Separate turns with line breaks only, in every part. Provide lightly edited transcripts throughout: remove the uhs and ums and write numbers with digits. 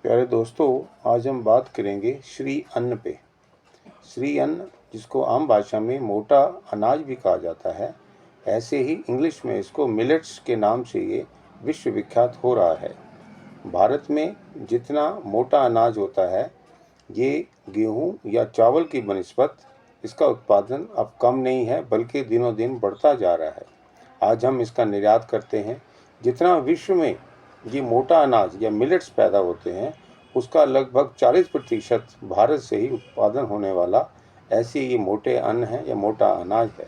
प्यारे दोस्तों, आज हम बात करेंगे श्री अन्न पे। श्री अन्न, जिसको आम भाषा में मोटा अनाज भी कहा जाता है, ऐसे ही इंग्लिश में इसको मिलेट्स के नाम से ये विश्व विख्यात हो रहा है। भारत में जितना मोटा अनाज होता है, ये गेहूँ या चावल की बनिस्बत इसका उत्पादन अब कम नहीं है, बल्कि दिनों दिन बढ़ता जा रहा है। आज हम इसका निर्यात करते हैं। जितना विश्व में ये मोटा अनाज या मिलेट्स पैदा होते हैं, उसका लगभग 40% भारत से ही उत्पादन होने वाला ऐसे ये मोटे अन्न है या मोटा अनाज है।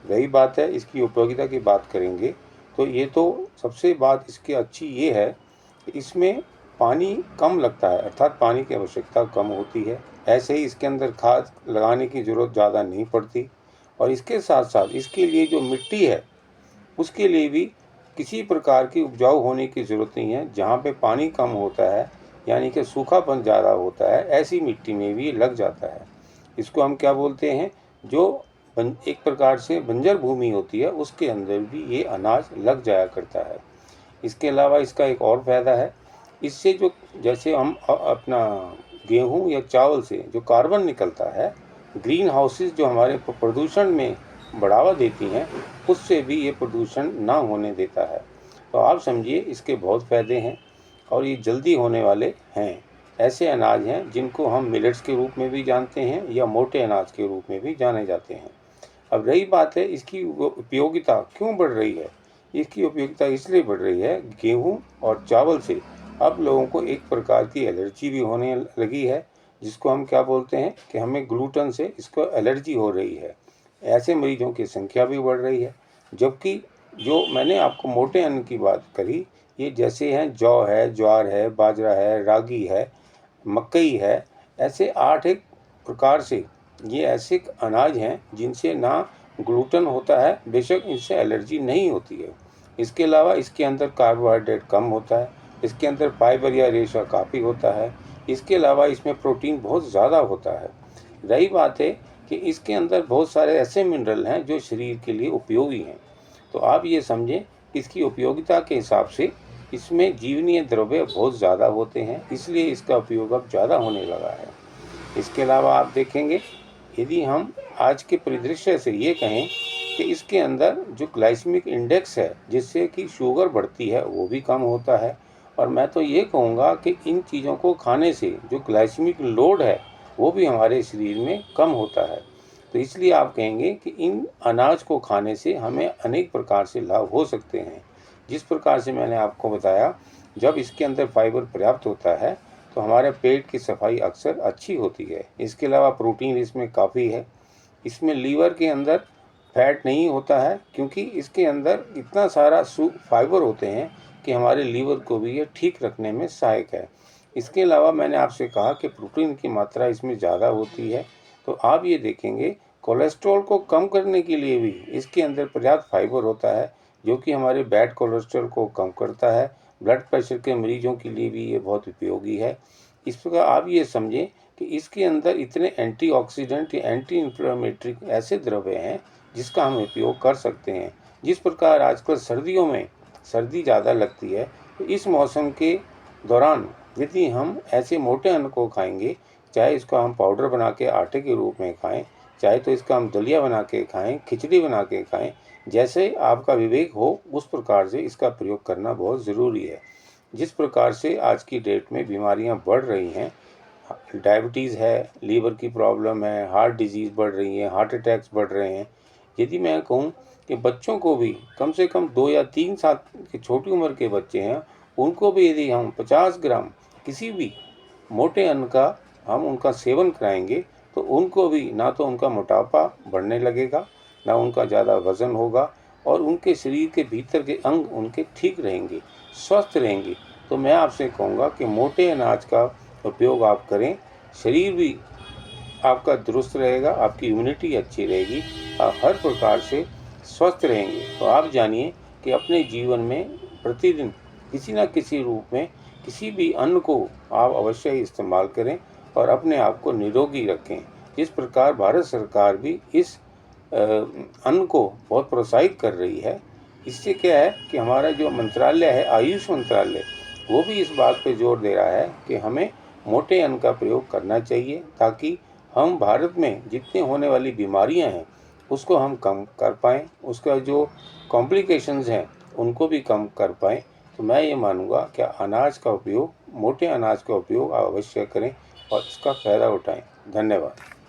रही बात है इसकी उपयोगिता की बात करेंगे, तो ये तो सबसे बात इसकी अच्छी ये है कि इसमें पानी कम लगता है, अर्थात पानी की आवश्यकता कम होती है। ऐसे ही इसके अंदर खाद लगाने की ज़रूरत ज़्यादा नहीं पड़ती, और इसके साथ साथ इसके लिए जो मिट्टी है उसके लिए भी किसी प्रकार की उपजाऊ होने की ज़रूरत नहीं है। जहाँ पे पानी कम होता है, यानी कि सूखापन ज़्यादा होता है, ऐसी मिट्टी में भी लग जाता है। इसको हम क्या बोलते हैं, जो एक प्रकार से बंजर भूमि होती है, उसके अंदर भी ये अनाज लग जाया करता है। इसके अलावा इसका एक और फ़ायदा है, इससे जो जैसे हम अपना गेहूँ या चावल से जो कार्बन निकलता है, ग्रीन हाउसेस जो हमारे प्रदूषण में बढ़ावा देती हैं, उससे भी ये प्रदूषण ना होने देता है। तो आप समझिए इसके बहुत फ़ायदे हैं, और ये जल्दी होने वाले हैं। ऐसे अनाज हैं जिनको हम मिलेट्स के रूप में भी जानते हैं या मोटे अनाज के रूप में भी जाने जाते हैं। अब रही बात है इसकी उपयोगिता क्यों बढ़ रही है। इसकी उपयोगिता इसलिए बढ़ रही है, गेहूँ और चावल से अब लोगों को एक प्रकार की एलर्जी भी होने लगी है, जिसको हम क्या बोलते हैं कि हमें ग्लूटेन से इसको एलर्जी हो रही है। ऐसे मरीजों की संख्या भी बढ़ रही है। जबकि जो मैंने आपको मोटे अन्न की बात करी, ये जैसे हैं जौ है, ज्वार है, बाजरा है, रागी है, मकई है, ऐसे 8 एक प्रकार से ये ऐसे अनाज हैं जिनसे ना ग्लूटेन होता है, बेशक इनसे एलर्जी नहीं होती है। इसके अलावा इसके अंदर कार्बोहाइड्रेट कम होता है, इसके अंदर फाइबर या रेशा काफ़ी होता है, इसके अलावा इसमें प्रोटीन बहुत ज़्यादा होता है। रही बात है कि इसके अंदर बहुत सारे ऐसे मिनरल हैं जो शरीर के लिए उपयोगी हैं। तो आप ये समझें, इसकी उपयोगिता के हिसाब से इसमें जीवनीय द्रव्य बहुत ज़्यादा होते हैं, इसलिए इसका उपयोग अब ज़्यादा होने लगा है। इसके अलावा आप देखेंगे, यदि हम आज के परिदृश्य से ये कहें कि इसके अंदर जो ग्लाइसेमिक इंडेक्स है, जिससे कि शुगर बढ़ती है, वो भी कम होता है। और मैं तो ये कहूँगा कि इन चीज़ों को खाने से जो ग्लाइसेमिक लोड है, वो भी हमारे शरीर में कम होता है। तो इसलिए आप कहेंगे कि इन अनाज को खाने से हमें अनेक प्रकार से लाभ हो सकते हैं। जिस प्रकार से मैंने आपको बताया, जब इसके अंदर फाइबर पर्याप्त होता है तो हमारे पेट की सफाई अक्सर अच्छी होती है। इसके अलावा प्रोटीन इसमें काफ़ी है। इसमें लीवर के अंदर फैट नहीं होता है, क्योंकि इसके अंदर इतना सारा फाइबर होते हैं कि हमारे लीवर को भी ये ठीक रखने में सहायक है। इसके अलावा मैंने आपसे कहा कि प्रोटीन की मात्रा इसमें ज़्यादा होती है। तो आप ये देखेंगे, कोलेस्ट्रॉल को कम करने के लिए भी इसके अंदर पर्याप्त फाइबर होता है, जो कि हमारे बैड कोलेस्ट्रॉल को कम करता है। ब्लड प्रेशर के मरीजों के लिए भी ये बहुत उपयोगी है। इस प्रकार आप ये समझें कि इसके अंदर इतने एंटीऑक्सीडेंट या एंटी इन्फ्लेमेटरी ऐसे द्रव्य हैं जिसका हम उपयोग कर सकते हैं। जिस प्रकार आजकल सर्दियों में सर्दी ज़्यादा लगती है, तो इस मौसम के दौरान यदि हम ऐसे मोटे अन्न को खाएंगे, चाहे इसको हम पाउडर बना के आटे के रूप में खाएं, चाहे तो इसका हम दलिया बना के खाएं, खिचड़ी बना के खाएं, जैसे आपका विवेक हो उस प्रकार से इसका प्रयोग करना बहुत ज़रूरी है। जिस प्रकार से आज की डेट में बीमारियां बढ़ रही हैं, डायबिटीज़ है, लीवर की प्रॉब्लम है, हार्ट डिजीज़ बढ़ रही है, हार्ट अटैक्स बढ़ रहे हैं। यदि मैं कहूँ कि बच्चों को भी कम से कम 2 या 3 साल की छोटी उम्र के बच्चे हैं, उनको भी यदि हम 50 ग्राम किसी भी मोटे अन्न का हम उनका सेवन कराएंगे, तो उनको भी ना तो उनका मोटापा बढ़ने लगेगा, ना उनका ज़्यादा वज़न होगा, और उनके शरीर के भीतर के अंग उनके ठीक रहेंगे, स्वस्थ रहेंगे। तो मैं आपसे कहूँगा कि मोटे अनाज का उपयोग आप करें, शरीर भी आपका दुरुस्त रहेगा, आपकी इम्यूनिटी अच्छी रहेगी, आप हर प्रकार से स्वस्थ रहेंगे। तो आप जानिए कि अपने जीवन में प्रतिदिन किसी न किसी रूप में किसी भी अन्न को आप अवश्य ही इस्तेमाल करें और अपने आप को निरोगी रखें। इस प्रकार भारत सरकार भी इस अन्न को बहुत प्रोत्साहित कर रही है। इससे क्या है कि हमारा जो मंत्रालय है, आयुष मंत्रालय, वो भी इस बात पे जोर दे रहा है कि हमें मोटे अन्न का प्रयोग करना चाहिए ताकि हम भारत में जितनी होने वाली बीमारियां हैं उसको हम कम कर पाएँ, उसका जो कॉम्प्लिकेशंस हैं उनको भी कम कर पाएँ। तो मैं ये मानूँगा कि अनाज का उपयोग, मोटे अनाज का उपयोग अवश्य करें और इसका फ़ायदा उठाएँ। धन्यवाद।